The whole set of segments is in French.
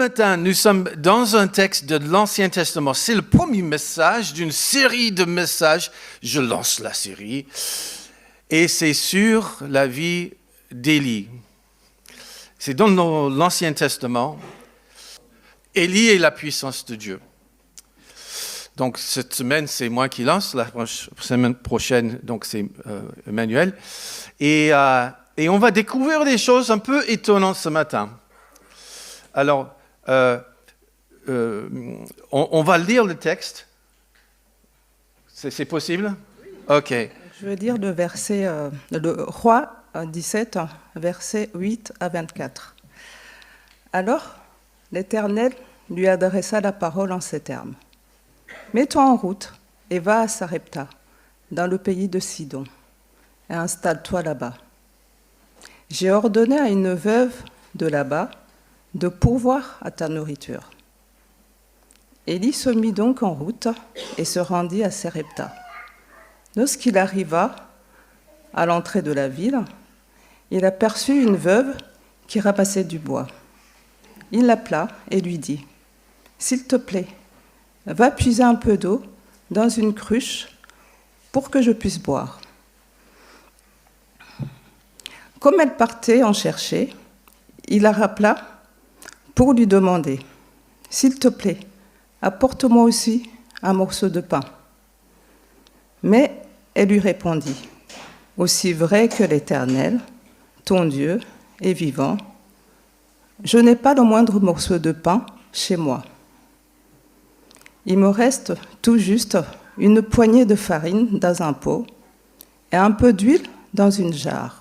matin, nous sommes dans un texte de l'Ancien Testament. C'est le premier message d'une série de messages. Je lance la série. Et c'est sur la vie d'Élie. C'est dans l'Ancien Testament. Élie et la puissance de Dieu. Donc cette semaine, c'est moi qui lance. La semaine prochaine, donc c'est Emmanuel. Et on va découvrir des choses un peu étonnantes ce matin. Alors, on va lire le texte. C'est possible? Ok. Je veux dire le verset, le Roi 17, versets 8 à 24. Alors, l'Éternel lui adressa la parole en ces termes. « Mets-toi en route et va à Sarepta, dans le pays de Sidon, et installe-toi là-bas. J'ai ordonné à une veuve de là-bas de pourvoir à ta nourriture. » Élie se mit donc en route et se rendit à Sarepta. Lorsqu'il arriva à l'entrée de la ville, il aperçut une veuve qui ramassait du bois. Il l'appela et lui dit « S'il te plaît, va puiser un peu d'eau dans une cruche pour que je puisse boire. » Comme elle partait en chercher, il la rappela pour lui demander « S'il te plaît, apporte-moi aussi un morceau de pain. » Mais elle lui répondit « Aussi vrai que l'Éternel, ton Dieu, est vivant, je n'ai pas le moindre morceau de pain chez moi. Il me reste tout juste une poignée de farine dans un pot et un peu d'huile dans une jarre.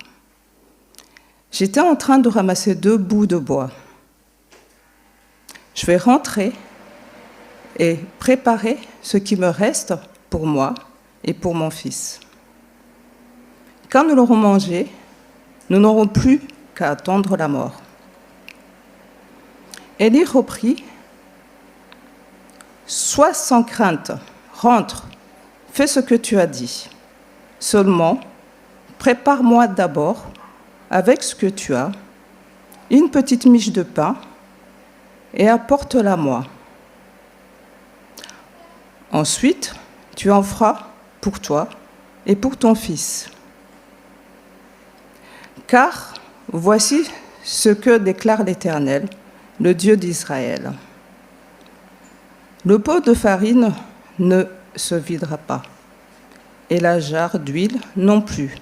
J'étais en train de ramasser 2 bouts de bois. Je vais rentrer et préparer ce qui me reste pour moi et pour mon fils. Quand nous l'aurons mangé, nous n'aurons plus qu'à attendre la mort. » Élie reprit « Sois sans crainte, rentre, fais ce que tu as dit. Seulement, prépare-moi d'abord, avec ce que tu as, une petite miche de pain et apporte-la moi. Ensuite, tu en feras pour toi et pour ton fils. Car voici ce que déclare l'Éternel, le Dieu d'Israël. Le pot de farine ne se videra pas, et la jarre d'huile non plus,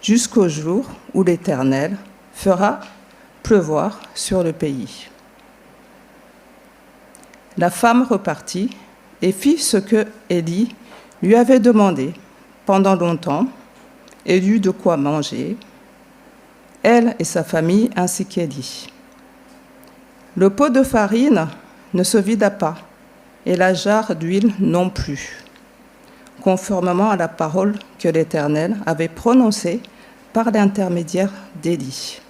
jusqu'au jour où l'Éternel fera pleuvoir sur le pays. » La femme repartit et fit ce que Élie lui avait demandé pendant longtemps et eut de quoi manger, elle et sa famille ainsi qu'Élie. Le pot de farine ne se vida pas et la jarre d'huile non plus, conformément à la parole que l'Éternel avait prononcée par l'intermédiaire d'Élie.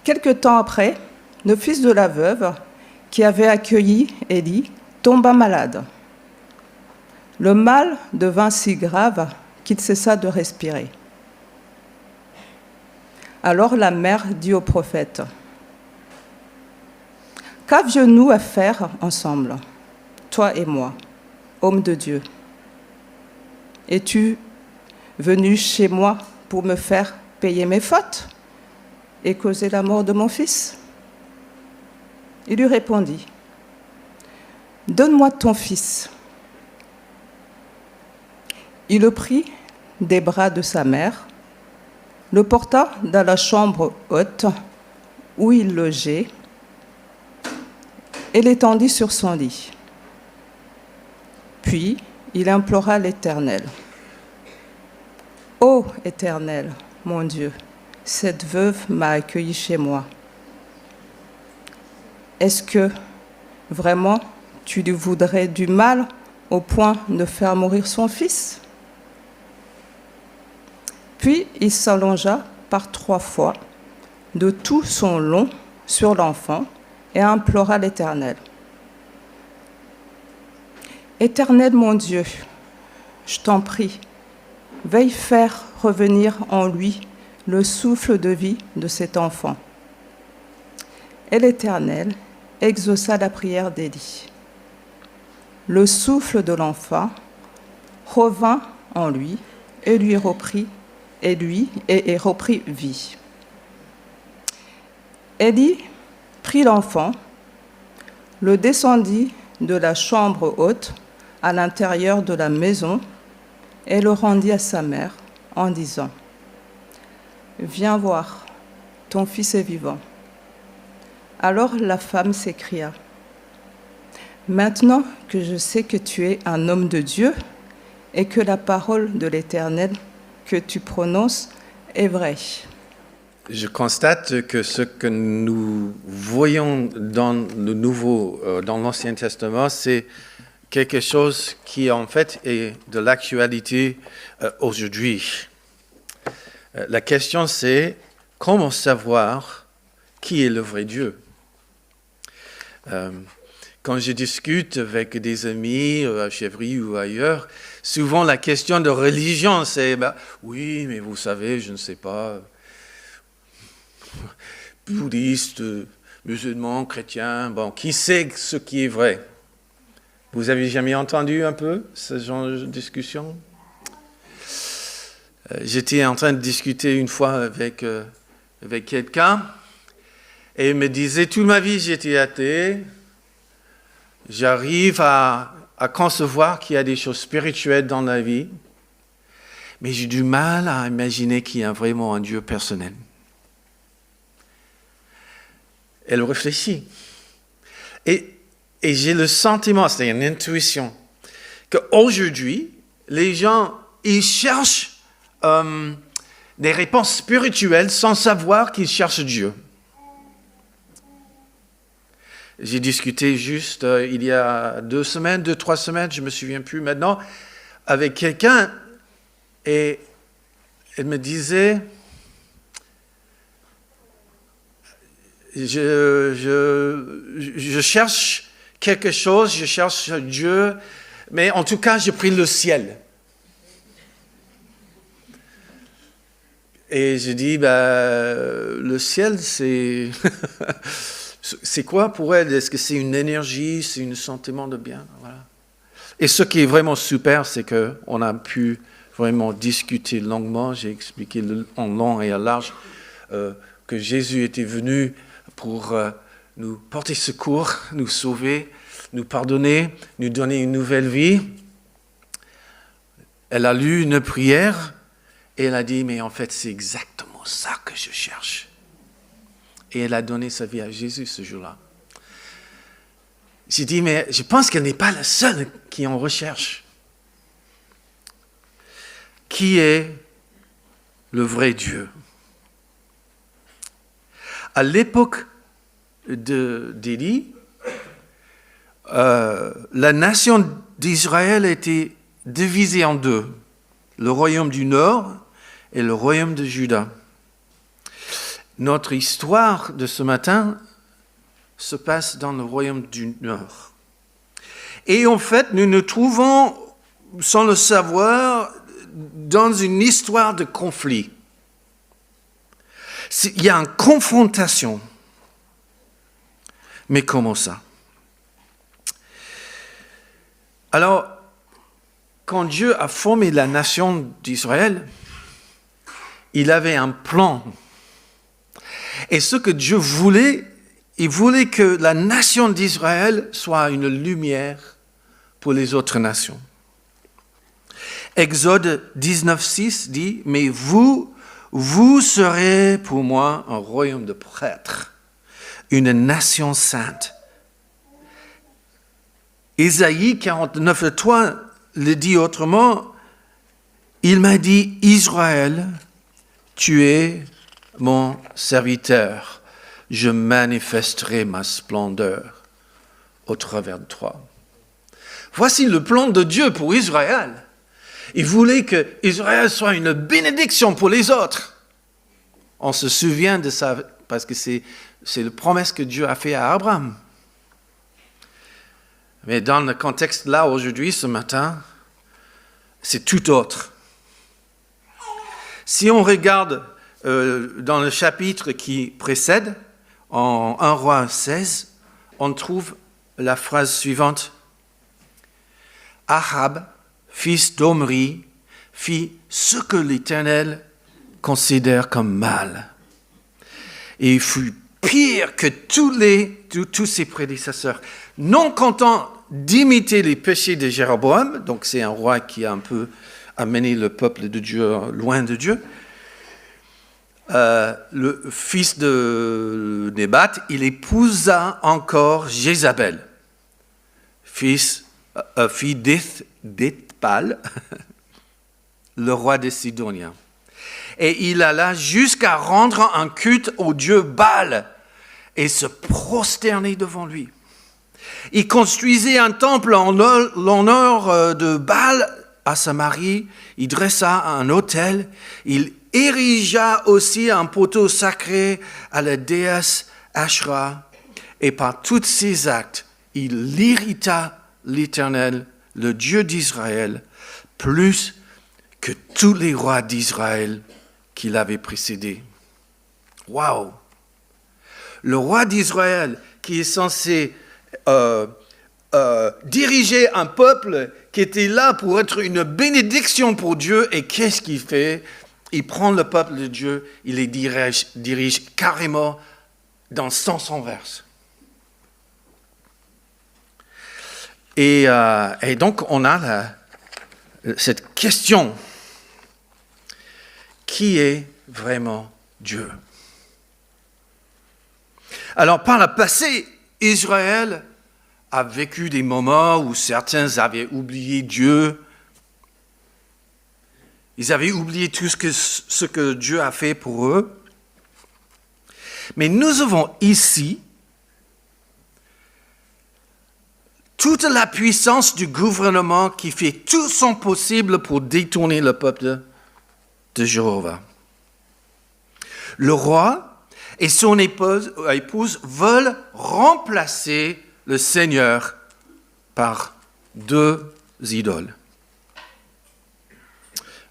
Quelque temps après, le fils de la veuve, qui avait accueilli Élie, tomba malade. Le mal devint si grave qu'il cessa de respirer. Alors la mère dit au prophète « Qu'avions-nous à faire ensemble, toi et moi, homme de Dieu? Es-tu venu chez moi pour me faire payer mes fautes et causer la mort de mon fils ?» Il lui répondit « Donne-moi ton fils. » Il le prit des bras de sa mère, le porta dans la chambre haute où il logeait et l'étendit sur son lit. Puis il implora l'Éternel. « Ô Éternel, mon Dieu, cette veuve m'a accueilli chez moi. Est-ce que vraiment tu lui voudrais du mal au point de faire mourir son fils ?» Puis il s'allongea par 3 fois de tout son long sur l'enfant et implora l'Éternel. « Éternel mon Dieu, je t'en prie, veuille faire revenir en lui le souffle de vie de cet enfant. Et l'Éternel exauça la prière d'Élie. Le souffle de l'enfant revint en lui et reprit vie. Élie prit l'enfant, le descendit de la chambre haute à l'intérieur de la maison et le rendit à sa mère en disant : « Viens voir, ton fils est vivant. » Alors la femme s'écria : « Maintenant que je sais que tu es un homme de Dieu et que la parole de l'Éternel que tu prononces est vraie. » Je constate que ce que nous voyons dans dans l'Ancien Testament, c'est quelque chose qui en fait est de l'actualité aujourd'hui. La question c'est comment savoir qui est le vrai Dieu. Quand je discute avec des amis à Chevry ou ailleurs, souvent la question de religion c'est oui, mais vous savez, je ne sais pas. Bouddhistes, musulmans, chrétiens, qui sait ce qui est vrai? Vous avez jamais entendu un peu ce genre de discussion? J'étais en train de discuter une fois avec quelqu'un et il me disait, toute ma vie j'étais athée, j'arrive à concevoir qu'il y a des choses spirituelles dans la vie, mais j'ai du mal à imaginer qu'il y a vraiment un Dieu personnel. Elle réfléchit. Et j'ai le sentiment, c'est une intuition, qu'aujourd'hui, les gens, ils cherchent des réponses spirituelles sans savoir qu'ils cherchent Dieu. J'ai discuté juste il y a 2 semaines, 3 semaines, je ne me souviens plus maintenant, avec quelqu'un et elle me disait... Je cherche quelque chose, je cherche Dieu, mais en tout cas, j'ai pris le ciel. Et je dis, le ciel, c'est... c'est quoi pour elle? Est-ce que c'est une énergie, c'est un sentiment de bien? Voilà. Et ce qui est vraiment super, c'est qu'on a pu vraiment discuter longuement. J'ai expliqué en long et en large que Jésus était venu pour nous porter secours, nous sauver, nous pardonner, nous donner une nouvelle vie. Elle a lu une prière et elle a dit, mais en fait, c'est exactement ça que je cherche. Et elle a donné sa vie à Jésus ce jour-là. J'ai dit, mais je pense qu'elle n'est pas la seule qui en recherche. Qui est le vrai Dieu? À l'époque d'Élie, la nation d'Israël était divisée en 2, le royaume du Nord et le royaume de Juda. Notre histoire de ce matin se passe dans le royaume du Nord. Et en fait, nous nous trouvons, sans le savoir, dans une histoire de conflit. Il y a une confrontation. Mais comment ça? Alors, quand Dieu a formé la nation d'Israël, il avait un plan. Et ce que Dieu voulait, il voulait que la nation d'Israël soit une lumière pour les autres nations. Exode 19:6 dit, « Mais vous serez pour moi un royaume de prêtres, une nation sainte. » Ésaïe 49:3 le dit autrement, il m'a dit, « Israël, tu es mon serviteur, je manifesterai ma splendeur au travers de toi. » Voici le plan de Dieu pour Israël. Il voulait que Israël soit une bénédiction pour les autres. On se souvient de ça parce que c'est la promesse que Dieu a faite à Abraham. Mais dans le contexte là, aujourd'hui, ce matin, c'est tout autre. Si on regarde dans le chapitre qui précède, en 1 Roi 16, on trouve la phrase suivante. Ahab, fils d'Omri, fit ce que l'Éternel considère comme mal. Et il fut pire que tous ses prédécesseurs. Non content d'imiter les péchés de Jéroboam, donc c'est un roi qui a un peu amené le peuple de Dieu loin de Dieu, le fils de Nébat, il épousa encore Jézabel, fille d'Ethbal, le roi des Sidoniens. Et il alla jusqu'à rendre un culte au dieu Baal et se prosterner devant lui. Il construisit un temple en l'honneur de Baal à Samarie. Il dressa un autel. Il érigea aussi un poteau sacré à la déesse Ashra. Et par tous ses actes, il irrita l'Éternel, le Dieu d'Israël, plus que tous les rois d'Israël qui l'avaient précédé. Waouh! Le roi d'Israël qui est censé diriger un peuple qui était là pour être une bénédiction pour Dieu, et qu'est-ce qu'il fait? Il prend le peuple de Dieu, il les dirige carrément dans le sens inverse. Et donc on a cette question. Qui est vraiment Dieu? Alors, par le passé, Israël a vécu des moments où certains avaient oublié Dieu. Ils avaient oublié tout ce que Dieu a fait pour eux. Mais nous avons ici toute la puissance du gouvernement qui fait tout son possible pour détourner le peuple de Jéhovah. Le roi et son épouse veulent remplacer le Seigneur par deux idoles,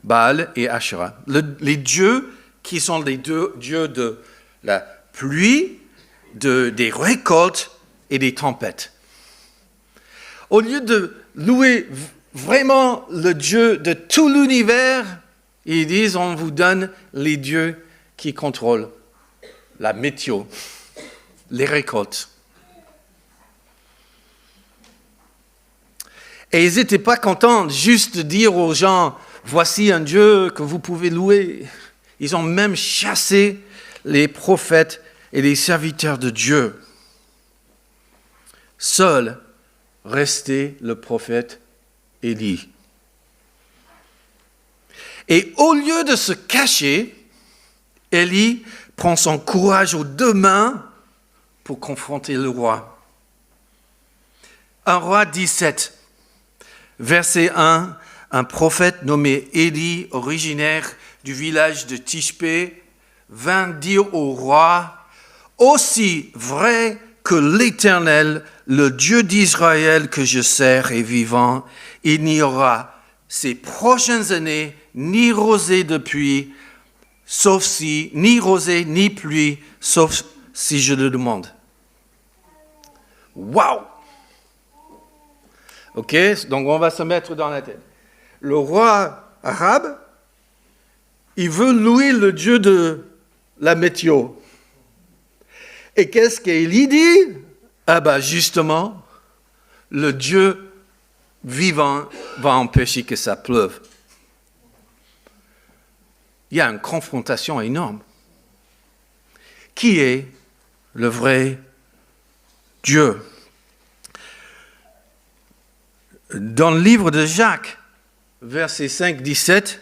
Baal et Asherah. Les dieux qui sont les deux dieux de la pluie, des récoltes et des tempêtes. Au lieu de louer vraiment le Dieu de tout l'univers, ils disent, on vous donne les dieux qui contrôlent la météo, les récoltes. Et ils n'étaient pas contents juste de dire aux gens, voici un Dieu que vous pouvez louer. Ils ont même chassé les prophètes et les serviteurs de Dieu. Seul restait le prophète Élie. Et au lieu de se cacher, Élie prend son courage aux deux mains pour confronter le roi. 1 Roi 17, verset 1, un prophète nommé Élie, originaire du village de Tishpé, vint dire au roi, « Aussi vrai que l'Éternel, le Dieu d'Israël que je sers est vivant, il n'y aura ces prochaines années ni rosée de pluie, ni rosée ni pluie, sauf si je le demande. » Waouh! Ok, donc on va se mettre dans la tête. Le roi arabe, il veut louer le Dieu de la météo. Et qu'est-ce qu'il dit? Ah ben justement, le Dieu vivant va empêcher que ça pleuve. Il y a une confrontation énorme. Qui est le vrai Dieu? Dans le livre de Jacques, verset 5-17,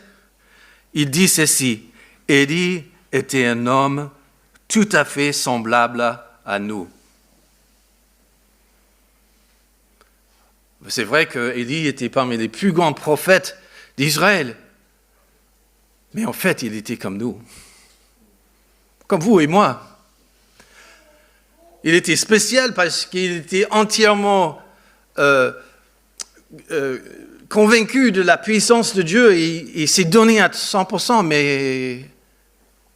il dit ceci, « Élie était un homme tout à fait semblable à nous. » C'est vrai qu'Élie était parmi les plus grands prophètes d'Israël. Mais en fait, il était comme nous. Comme vous et moi. Il était spécial parce qu'il était entièrement convaincu de la puissance de Dieu et il s'est donné à 100%, mais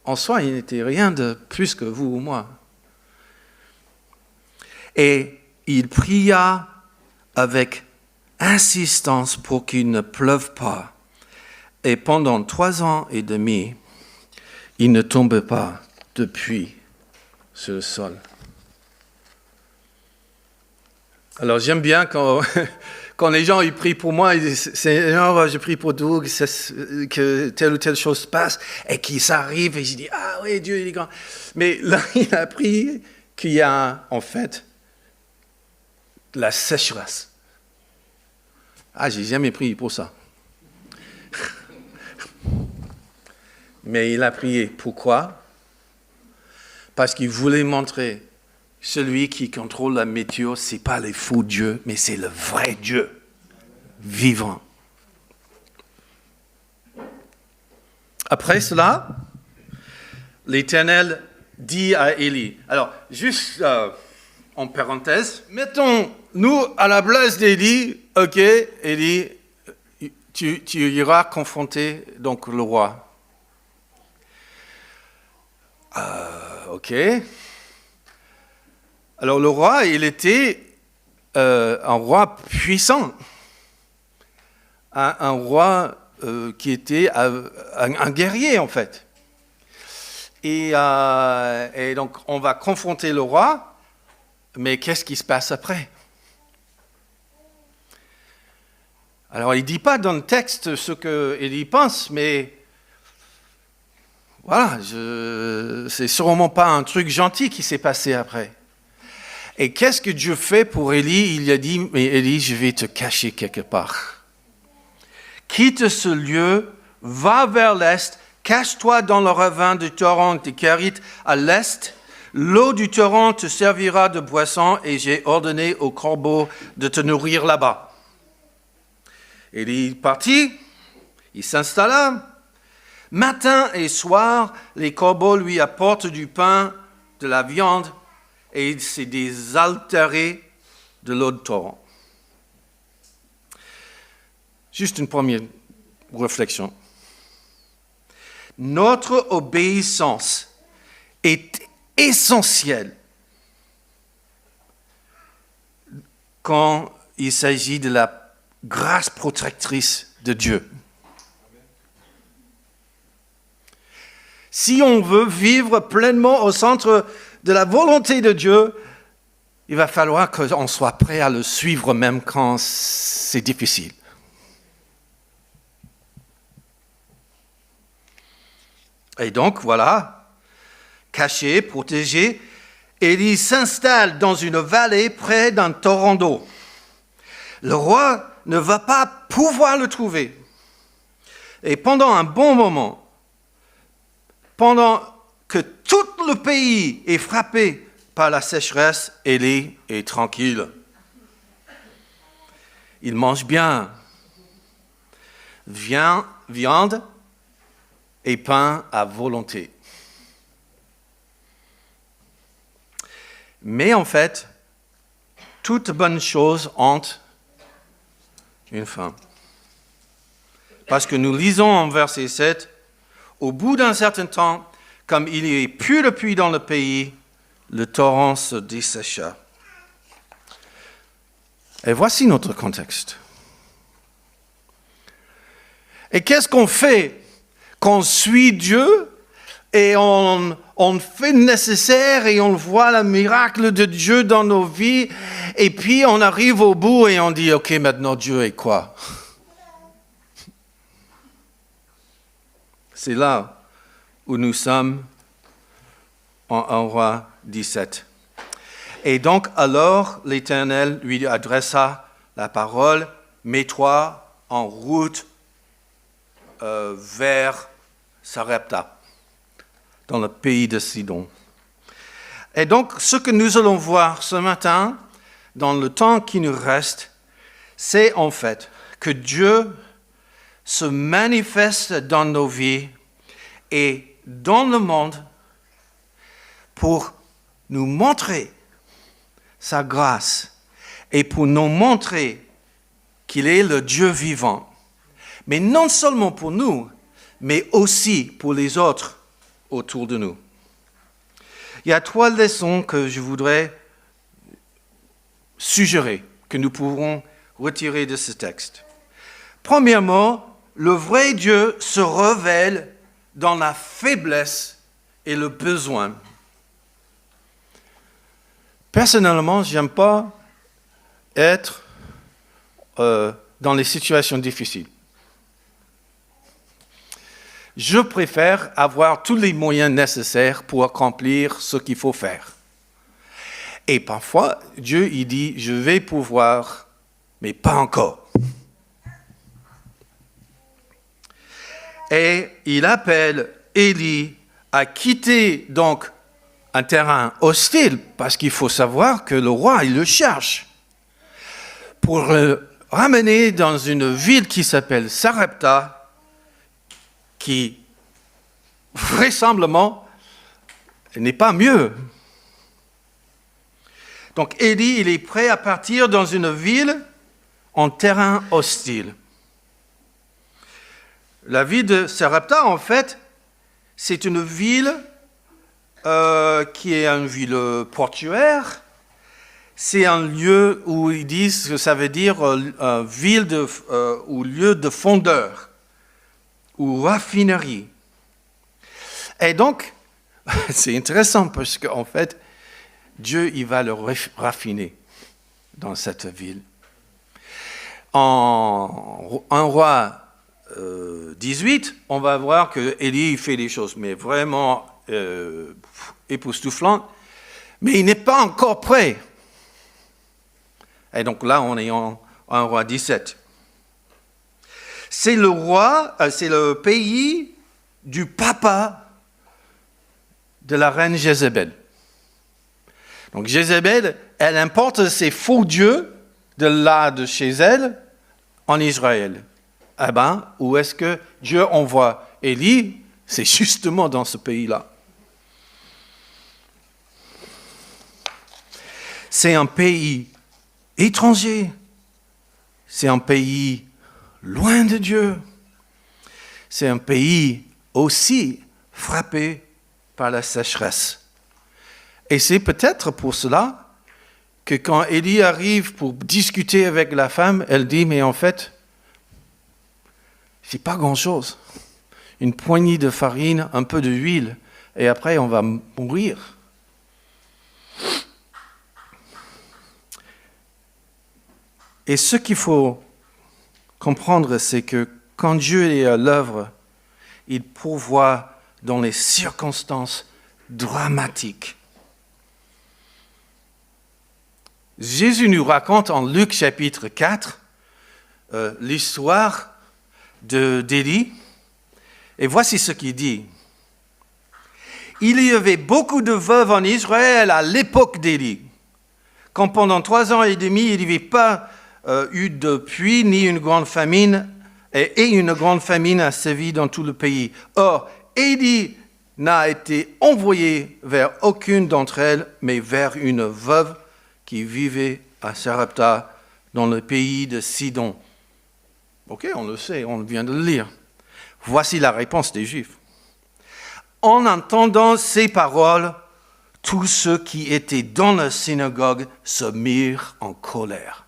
en soi, il n'était rien de plus que vous ou moi. Et il pria avec insistance pour qu'il ne pleuve pas. Et pendant 3 ans et demi, il ne tombait pas de pluie sur le sol. Alors j'aime bien quand les gens ils prient pour moi, ils disent Seigneur, je prie pour Doug, que telle ou telle chose se passe, et qu'il s'arrive, et je dis ah oui, Dieu il est grand. Mais là, il a prié qu'il y a en fait la sécheresse. Ah, j'ai jamais prié pour ça. Mais il a prié. Pourquoi? Parce qu'il voulait montrer celui qui contrôle la météo, ce n'est pas les faux dieux, mais c'est le vrai Dieu vivant. Après cela, l'Éternel dit à Élie. Alors, juste en parenthèse, mettons-nous à la place d'Élie. Ok, Élie, tu iras confronter donc le roi. Ok. Alors le roi, il était un roi puissant, un roi qui était un guerrier en fait. Et donc on va confronter le roi, mais qu'est-ce qui se passe après? Alors il ne dit pas dans le texte ce qu'il y pense, mais voilà, c'est sûrement pas un truc gentil qui s'est passé après. Et qu'est-ce que Dieu fait pour Élie? Il lui a dit, mais Élie, je vais te cacher quelque part. Quitte ce lieu, va vers l'est, cache-toi dans le ravin du torrent de Kérit à l'est. L'eau du torrent te servira de boisson et j'ai ordonné aux corbeaux de te nourrir là-bas. Élie partit, il s'installa. Matin et soir, les corbeaux lui apportent du pain, de la viande, et il s'est désaltéré de l'eau de torrent. Juste une première réflexion. Notre obéissance est essentielle quand il s'agit de la grâce protectrice de Dieu. Si on veut vivre pleinement au centre de la volonté de Dieu, il va falloir qu'on soit prêt à le suivre même quand c'est difficile. Et donc, voilà, caché, protégé, Élie s'installe dans une vallée près d'un torrent d'eau. Le roi ne va pas pouvoir le trouver. Et pendant un bon moment, pendant que tout le pays est frappé par la sécheresse, Élie est tranquille. Il mange bien. Viande et pain à volonté. Mais en fait, toute bonne chose hante une fin. Parce que nous lisons en verset 7, au bout d'un certain temps, comme il n'y avait plus de pluie dans le pays, le torrent se dessécha. Et voici notre contexte. Et qu'est-ce qu'on fait quand on suit Dieu et on fait le nécessaire et on voit le miracle de Dieu dans nos vies et puis on arrive au bout et on dit « Ok, maintenant Dieu est quoi ?» C'est là où nous sommes en 1 Roi 17. Et donc, alors, l'Éternel lui adressa la parole, « Mets-toi en route vers Sarepta, dans le pays de Sidon. » Et donc, ce que nous allons voir ce matin, dans le temps qui nous reste, c'est en fait que Dieu se manifeste dans nos vies et dans le monde pour nous montrer sa grâce et pour nous montrer qu'il est le Dieu vivant. Mais non seulement pour nous, mais aussi pour les autres autour de nous. Il y a 3 leçons que je voudrais suggérer, que nous pourrons retirer de ce texte. Premièrement, le vrai Dieu se révèle dans la faiblesse et le besoin. Personnellement, je n'aime pas être dans les situations difficiles. Je préfère avoir tous les moyens nécessaires pour accomplir ce qu'il faut faire. Et parfois, Dieu, il dit, je vais pouvoir, mais pas encore. Et il appelle Élie à quitter donc un terrain hostile, parce qu'il faut savoir que le roi, il le cherche, pour le ramener dans une ville qui s'appelle Sarepta, qui, vraisemblablement, n'est pas mieux. Donc, Élie, il est prêt à partir dans une ville en terrain hostile. La ville de Sarepta, en fait, c'est une ville qui est une ville portuaire. C'est un lieu où ils disent que ça veut dire ville ou lieu de fondeur ou raffinerie. Et donc, c'est intéressant parce qu'en fait, Dieu, il va le raffiner dans cette ville. En 1 roi 18, on va voir que Élie fait des choses, mais vraiment époustouflantes, mais il n'est pas encore prêt. Et donc là, on est en 1 roi 17. C'est le pays du papa de la reine Jézabel. Donc Jézabel, elle importe ses faux dieux de chez elle en Israël. Eh bien, où est-ce que Dieu envoie Élie? C'est justement dans ce pays-là. C'est un pays étranger. C'est un pays loin de Dieu. C'est un pays aussi frappé par la sécheresse. Et c'est peut-être pour cela que quand Élie arrive pour discuter avec la femme, elle dit, mais en fait, c'est pas grand-chose. Une poignée de farine, un peu d'huile, et après on va mourir. Et ce qu'il faut comprendre, c'est que quand Dieu est à l'œuvre, il pourvoit dans les circonstances dramatiques. Jésus nous raconte en Luc chapitre 4 l'histoire d'Élie. Et voici ce qu'il dit. Il y avait beaucoup de veuves en Israël à l'époque d'Élie, quand pendant 3 ans et demi, il n'y avait pas eu de pluie ni une grande famine, et une grande famine a sévi dans tout le pays. Or, Élie n'a été envoyé vers aucune d'entre elles, mais vers une veuve qui vivait à Sarepta, dans le pays de Sidon. Ok, on le sait, on vient de le lire. Voici la réponse des Juifs. En entendant ces paroles, tous ceux qui étaient dans la synagogue se mirent en colère.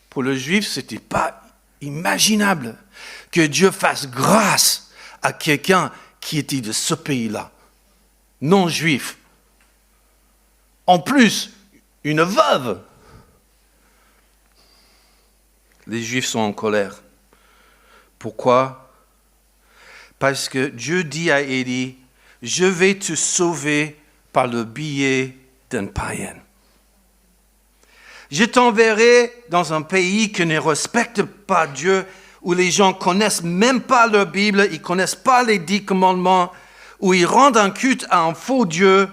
Pour le Juif, ce n'était pas imaginable que Dieu fasse grâce à quelqu'un qui était de ce pays-là, non juif. En plus, une veuve. Les Juifs sont en colère. Pourquoi? Parce que Dieu dit à Élie, je vais te sauver par le biais d'un païen. Je t'enverrai dans un pays qui ne respecte pas Dieu, où les gens ne connaissent même pas leur Bible, ils ne connaissent pas les 10 commandements, où ils rendent un culte à un faux Dieu.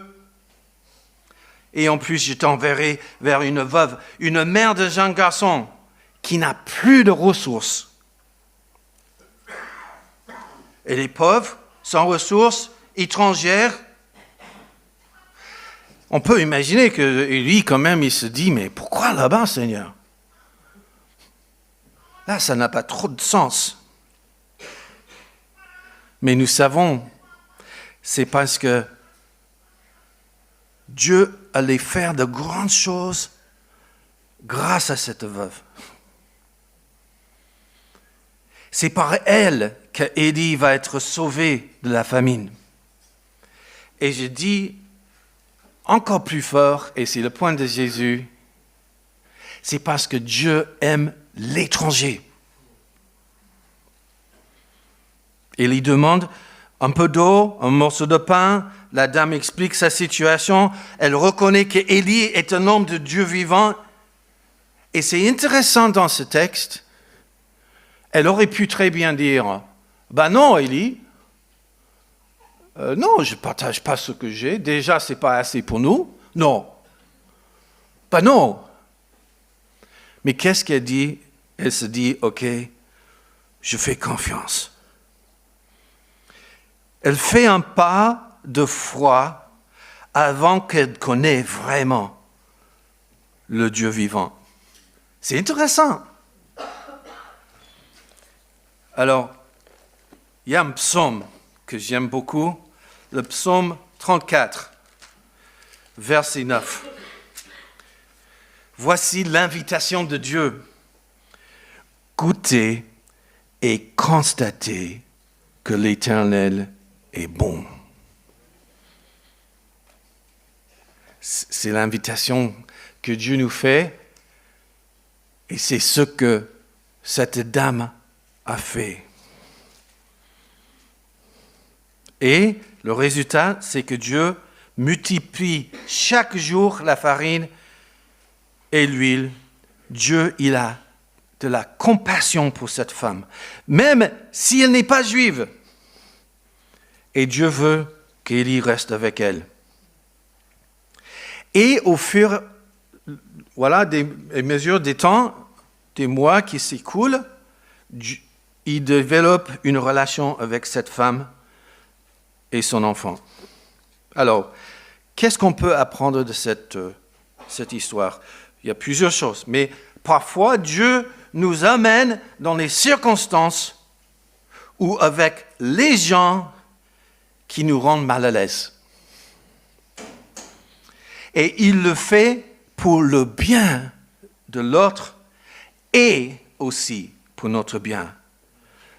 Et en plus, je t'enverrai vers une veuve, une mère de jeunes garçons qui n'a plus de ressources. Et les pauvres, sans ressources, étrangères, on peut imaginer que lui, quand même, il se dit, mais pourquoi là-bas, Seigneur? Là, ça n'a pas trop de sens. Mais nous savons, c'est parce que Dieu allait faire de grandes choses grâce à cette veuve. C'est par elle qu'Élie va être sauvé de la famine. Et je dis encore plus fort, et c'est le point de Jésus, c'est parce que Dieu aime l'étranger. Élie demande un peu d'eau, un morceau de pain. La dame explique sa situation. Elle reconnaît qu'Élie est un homme de Dieu vivant. Et c'est intéressant dans ce texte. Elle aurait pu très bien dire, ben non, Élie, non, je ne partage pas ce que j'ai. Déjà, ce n'est pas assez pour nous. Non. Ben non. Mais qu'est-ce qu'elle dit? Elle se dit, ok, je fais confiance. Elle fait un pas de foi avant qu'elle connaisse vraiment le Dieu vivant. C'est intéressant. Alors, il y a un psaume que j'aime beaucoup, le psaume 34, verset 9. Voici l'invitation de Dieu. Goûtez et constatez que l'Éternel est bon. C'est l'invitation que Dieu nous fait et c'est ce que cette dame a fait. Et le résultat, c'est que Dieu multiplie chaque jour la farine et l'huile. Dieu, il a de la compassion pour cette femme, même si elle n'est pas juive. Et Dieu veut qu'Élie reste avec elle. Et au fur des mesures des temps, des mois qui s'écoulent, il développe une relation avec cette femme et son enfant. Alors, qu'est-ce qu'on peut apprendre de cette histoire? Il y a plusieurs choses, mais parfois Dieu nous amène dans les circonstances ou avec les gens qui nous rendent mal à l'aise. Et il le fait pour le bien de l'autre et aussi pour notre bien,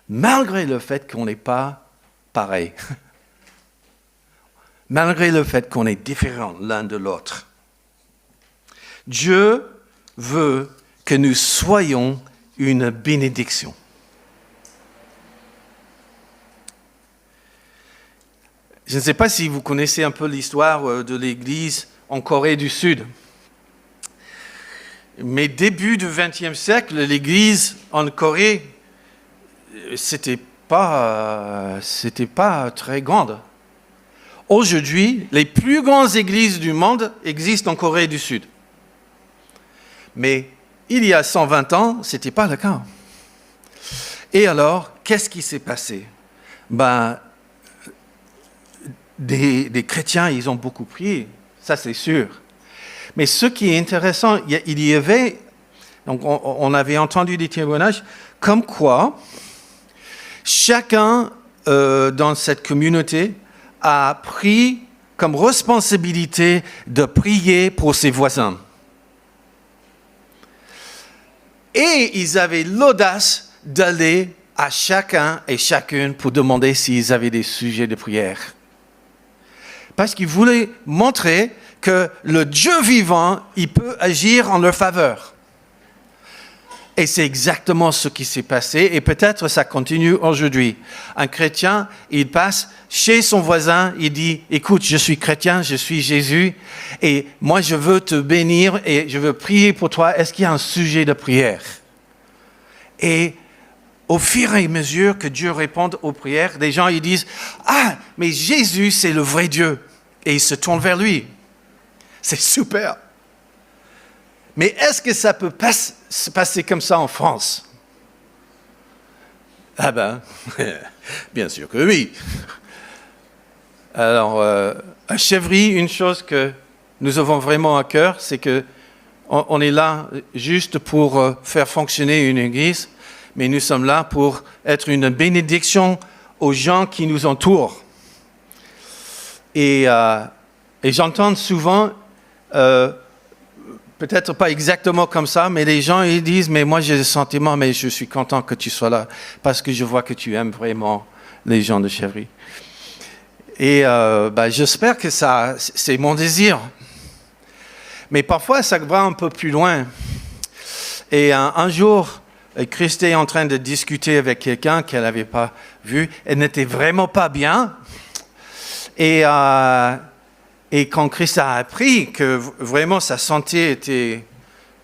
malgré le fait qu'on n'est pas pareil, malgré le fait qu'on est différent l'un de l'autre. Dieu veut que nous soyons une bénédiction. Je ne sais pas si vous connaissez un peu l'histoire de l'Église en Corée du Sud. Mais début du XXe siècle, l'Église en Corée, c'était pas très grande. Aujourd'hui, les plus grandes églises du monde existent en Corée du Sud. Mais il y a 120 ans, ce n'était pas le cas. Et alors, qu'est-ce qui s'est passé? Des chrétiens, ils ont beaucoup prié, ça c'est sûr. Mais ce qui est intéressant, il y avait, donc on avait entendu des témoignages, comme quoi chacun dans cette communauté a pris comme responsabilité de prier pour ses voisins. Et ils avaient l'audace d'aller à chacun et chacune pour demander s'ils avaient des sujets de prière. Parce qu'ils voulaient montrer que le Dieu vivant, il peut agir en leur faveur. Et c'est exactement ce qui s'est passé, et peut-être ça continue aujourd'hui. Un chrétien, il passe chez son voisin, il dit, écoute, je suis chrétien, je suis Jésus, et moi je veux te bénir, et je veux prier pour toi, est-ce qu'il y a un sujet de prière? Et au fur et à mesure que Dieu répond aux prières, des gens ils disent, ah, mais Jésus c'est le vrai Dieu, et ils se tournent vers lui. C'est super. Mais est-ce que ça peut se passer comme ça en France? Ah ben, bien sûr que oui. Alors, à Chevry, une chose que nous avons vraiment à cœur, c'est qu'on est là juste pour faire fonctionner une église, mais nous sommes là pour être une bénédiction aux gens qui nous entourent. Et j'entends souvent, peut-être pas exactement comme ça, mais les gens ils disent, mais moi j'ai le sentiment, mais je suis content que tu sois là, parce que je vois que tu aimes vraiment les gens de Chèvry. Et j'espère que ça, c'est mon désir. Mais parfois, ça va un peu plus loin. Et un jour, Christ est en train de discuter avec quelqu'un qu'elle n'avait pas vu. Elle n'était vraiment pas bien. Et quand Christ a appris que vraiment sa santé était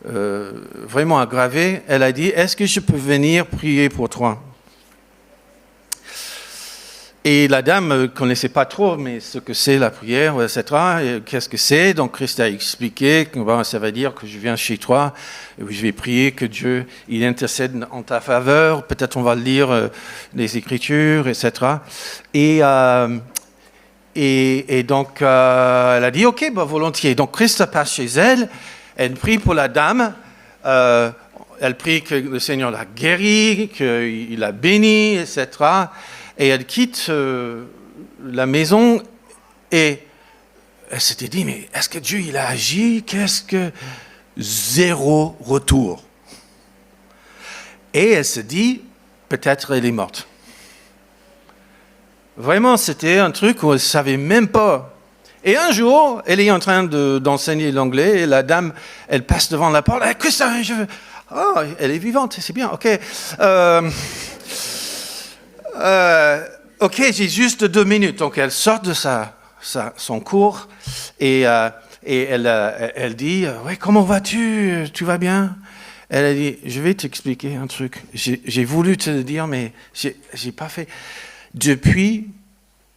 vraiment aggravée, elle a dit, est-ce que je peux venir prier pour toi ? Et la dame ne connaissait pas trop mais ce que c'est la prière, etc. Et qu'est-ce que c'est ? Donc Christ a expliqué que ça veut dire que je viens chez toi, et je vais prier que Dieu il intercède en ta faveur. Peut-être on va lire les Écritures, etc. Et donc elle a dit ok, volontiers. Donc Christ passe chez elle, elle prie pour la dame. Elle prie que le Seigneur l'a guéri, qu'il l'a béni, etc. Et elle quitte la maison et elle s'était dit, mais est-ce que Dieu il a agi ? Qu'est-ce que... Zéro retour. Et elle se dit, peut-être elle est morte. Vraiment, c'était un truc où elle ne savait même pas. Et un jour, elle est en train d'enseigner l'anglais et la dame, elle passe devant la porte. Eh, que ça, je veux... Oh, elle est vivante, c'est bien, ok. Ok, j'ai juste 2 minutes. Donc, elle sort de son cours et elle dit, ouais, comment vas-tu ? Tu vas bien ? Elle a dit, je vais t'expliquer un truc. J'ai voulu te le dire, mais j'ai pas fait. Depuis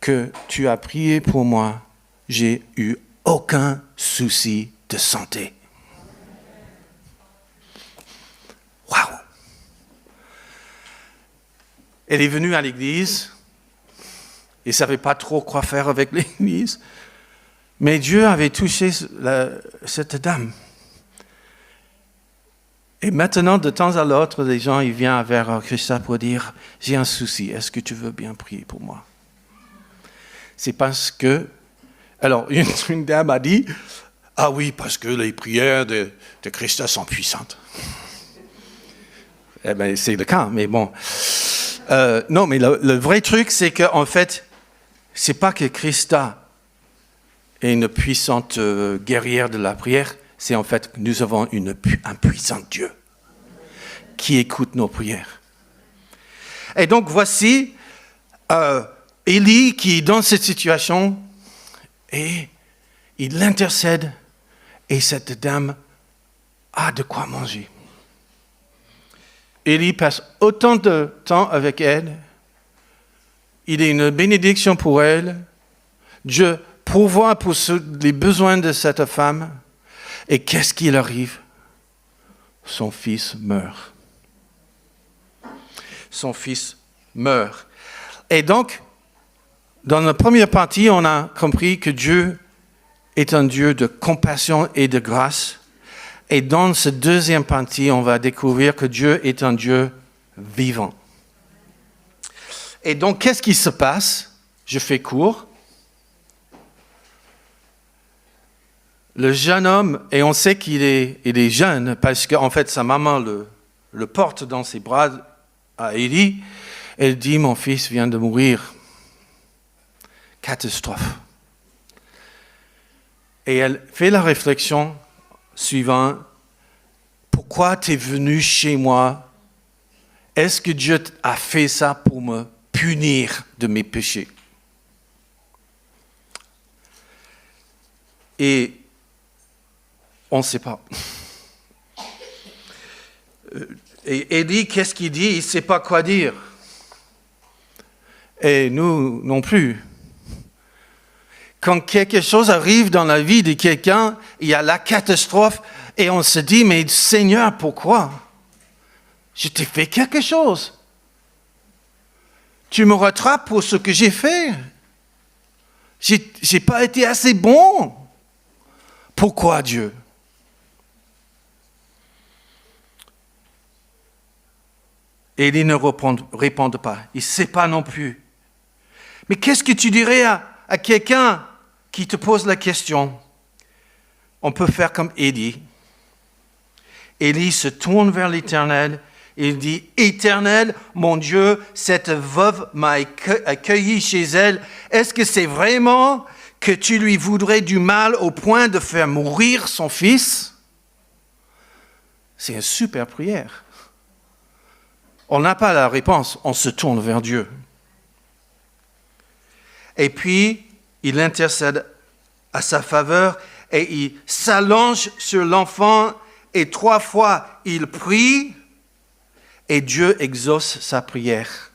que tu as prié pour moi, j'ai eu aucun souci de santé. Waouh! Elle est venue à l'église. Elle ne savait pas trop quoi faire avec l'église. Mais Dieu avait touché cette dame. Et maintenant, de temps à l'autre, les gens ils viennent vers Christ pour dire, j'ai un souci, est-ce que tu veux bien prier pour moi ? C'est parce que... Alors, une dame a dit, ah oui, parce que les prières de Christ sont puissantes. Eh bien, c'est le cas, mais bon... non, mais le vrai truc, c'est qu'en fait, c'est pas que Christa est une puissante guerrière de la prière, c'est en fait que nous avons un puissant Dieu qui écoute nos prières. Et donc voici Élie qui est dans cette situation et il intercède et cette dame a de quoi manger. Élie passe autant de temps avec elle. Il est une bénédiction pour elle. Dieu pourvoit pour les besoins de cette femme. Et qu'est-ce qu'il arrive ? Son fils meurt. Son fils meurt. Et donc, dans la première partie, on a compris que Dieu est un Dieu de compassion et de grâce. Et dans cette deuxième partie, on va découvrir que Dieu est un Dieu vivant. Et donc, qu'est-ce qui se passe ? Je fais court. Le jeune homme, et on sait qu'il est jeune, parce qu'en fait, sa maman le porte dans ses bras à Élie. Elle dit, mon fils vient de mourir. Catastrophe. Et elle fait la réflexion suivante. Pourquoi tu es venu chez moi ? Est-ce que Dieu a fait ça pour me punir de mes péchés ? Et on ne sait pas. Et Élie, qu'est-ce qu'il dit ? Il ne sait pas quoi dire. Et nous non plus. Quand quelque chose arrive dans la vie de quelqu'un, il y a la catastrophe et on se dit, mais Seigneur, pourquoi ? Je t'ai fait quelque chose. Tu me rattrapes pour ce que j'ai fait. J'ai pas été assez bon. Pourquoi Dieu ? Et il ne répond pas. Il ne sait pas non plus Mais qu'est-ce que tu dirais à quelqu'un qui te pose la question? On peut faire comme Élie. Élie se tourne vers l'Éternel et il dit, « Éternel, mon Dieu, cette veuve m'a accueilli chez elle. Est-ce que c'est vraiment que tu lui voudrais du mal au point de faire mourir son fils? » C'est une super prière. On n'a pas la réponse, on se tourne vers Dieu. Et puis, il intercède à sa faveur et il s'allonge sur l'enfant et 3 fois il prie et Dieu exauce sa prière.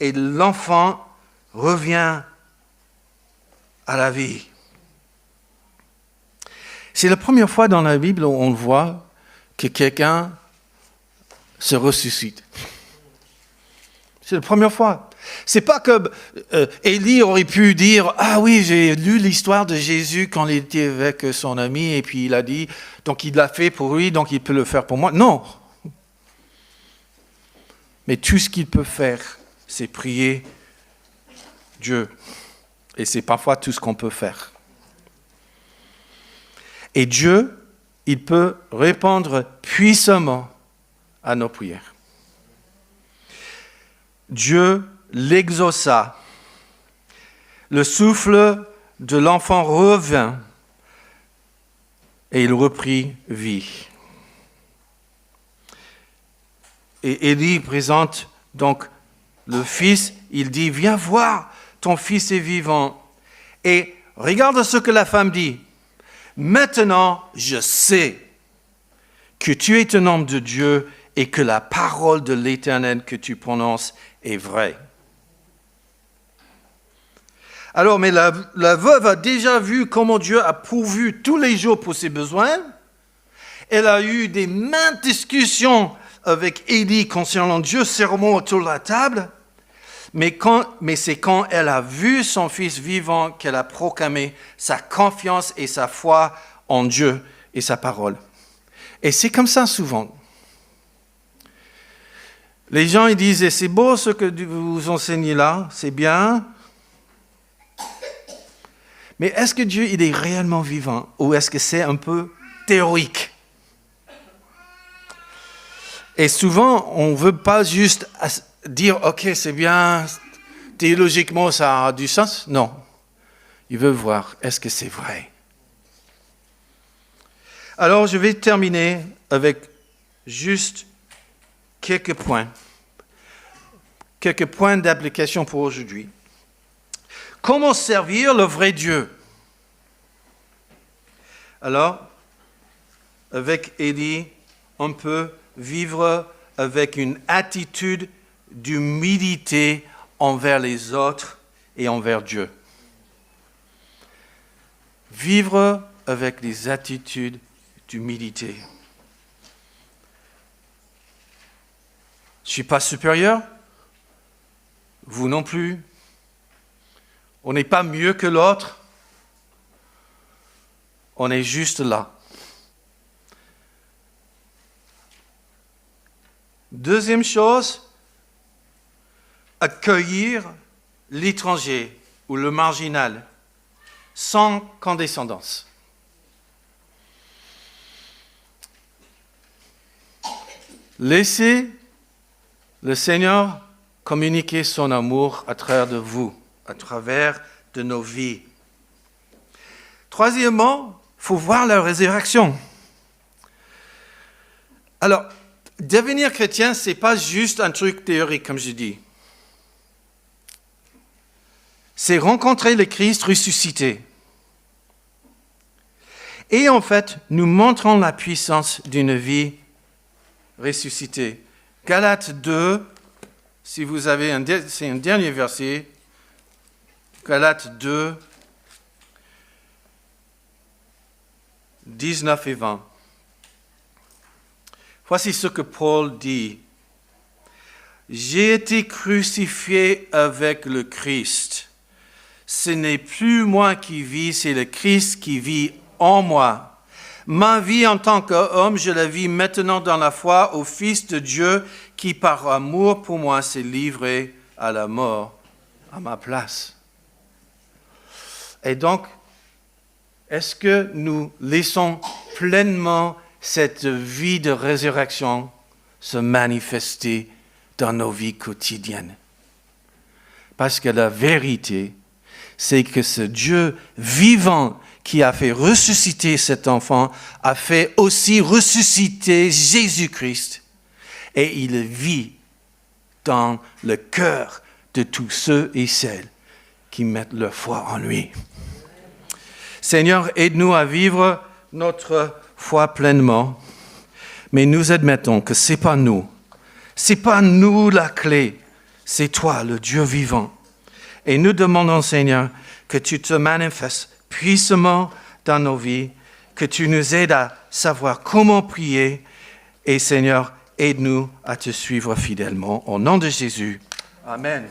Et l'enfant revient à la vie. C'est la première fois dans la Bible où on voit que quelqu'un se ressuscite. C'est la première fois. C'est pas comme Élie aurait pu dire « Ah oui, j'ai lu l'histoire de Jésus quand il était avec son ami et puis il a dit, donc il l'a fait pour lui, donc il peut le faire pour moi. » Non. Mais tout ce qu'il peut faire, c'est prier Dieu. Et c'est parfois tout ce qu'on peut faire. Et Dieu, il peut répondre puissamment à nos prières. Dieu l'exauça. Le souffle de l'enfant revint et il reprit vie. Et Élie présente donc le fils, il dit, viens voir, ton fils est vivant. Et regarde ce que la femme dit. Maintenant, je sais que tu es un homme de Dieu et que la parole de l'Éternel que tu prononces est vraie. Alors, mais la veuve a déjà vu comment Dieu a pourvu tous les jours pour ses besoins. Elle a eu des maintes discussions avec Élie concernant Dieu, serment autour de la table. Mais c'est quand elle a vu son fils vivant qu'elle a proclamé sa confiance et sa foi en Dieu et sa parole. Et c'est comme ça souvent. Les gens ils disent, c'est beau ce que vous enseignez là, c'est bien. Mais est-ce que Dieu il est réellement vivant ou est-ce que c'est un peu théorique? Et souvent, on ne veut pas juste dire, ok, c'est bien, théologiquement ça a du sens. Non. Il veut voir, est-ce que c'est vrai? Alors, je vais terminer avec juste quelques points d'application pour aujourd'hui. Comment servir le vrai Dieu? Alors, avec Élie, on peut vivre avec une attitude d'humilité envers les autres et envers Dieu. Vivre avec des attitudes d'humilité. Je ne suis pas supérieur, vous non plus. On n'est pas mieux que l'autre. On est juste là. Deuxième chose, accueillir l'étranger ou le marginal sans condescendance. Laissez le Seigneur communiquer son amour à travers de vous, à travers de nos vies. Troisièmement, il faut voir la résurrection. Alors, devenir chrétien, ce n'est pas juste un truc théorique, comme je dis. C'est rencontrer le Christ ressuscité. Et en fait, nous montrons la puissance d'une vie ressuscitée. Galates 2, si vous avez c'est un dernier verset. Galates 2, 19 et 20. Voici ce que Paul dit. J'ai été crucifié avec le Christ. Ce n'est plus moi qui vis, c'est le Christ qui vit en moi. Ma vie en tant qu'homme, je la vis maintenant dans la foi au Fils de Dieu qui, par amour pour moi, s'est livré à la mort. à ma place. Et donc, est-ce que nous laissons pleinement cette vie de résurrection se manifester dans nos vies quotidiennes? Parce que la vérité, c'est que ce Dieu vivant qui a fait ressusciter cet enfant a fait aussi ressusciter Jésus-Christ. Et il vit dans le cœur de tous ceux et celles qui mettent leur foi en lui. Seigneur, aide-nous à vivre notre foi pleinement, mais nous admettons que ce n'est pas nous. Ce n'est pas nous la clé, c'est toi, le Dieu vivant. Et nous demandons, Seigneur, que tu te manifestes puissamment dans nos vies, que tu nous aides à savoir comment prier. Et Seigneur, aide-nous à te suivre fidèlement. Au nom de Jésus. Amen.